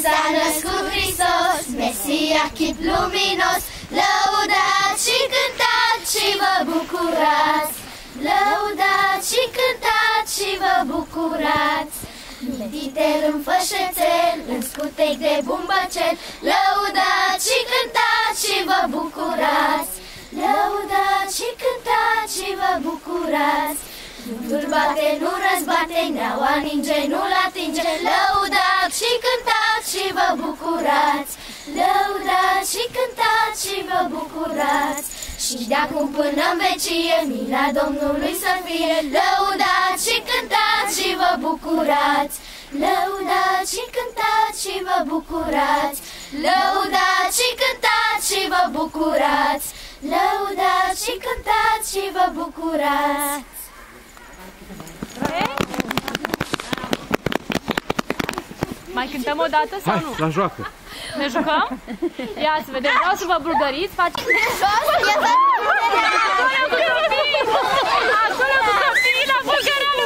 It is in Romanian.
S-a născut Hristos, Mesia, chip luminos, lăudați și cântați și vă bucurați. Lăudați și cântați și vă bucurați. Mititer în fășețel, în scutec de bumbăcel, lăudați și cântați și vă bucurați. Lăudați și cântați și vă bucurați. Vântul bate, nu răzbate, neaua ninge, nu-l atinge, lăudați și cântați și vă bucurați. Lăudați și cântați și vă bucurați. Și de-acum până în vecie, mila Domnului să fie, lăudați și cântați și vă bucurați. Lăudați și cântați și vă bucurați. Lăudați și cântați și vă bucurați. Lăudați și cântați și vă bucurați. Mai cântăm o dată sau nu? Hai, la joacă! Ne jucăm? Ia să vedem, vreau să vă bulgăriți, faceți... Acolo cu copii, la bulgăreană,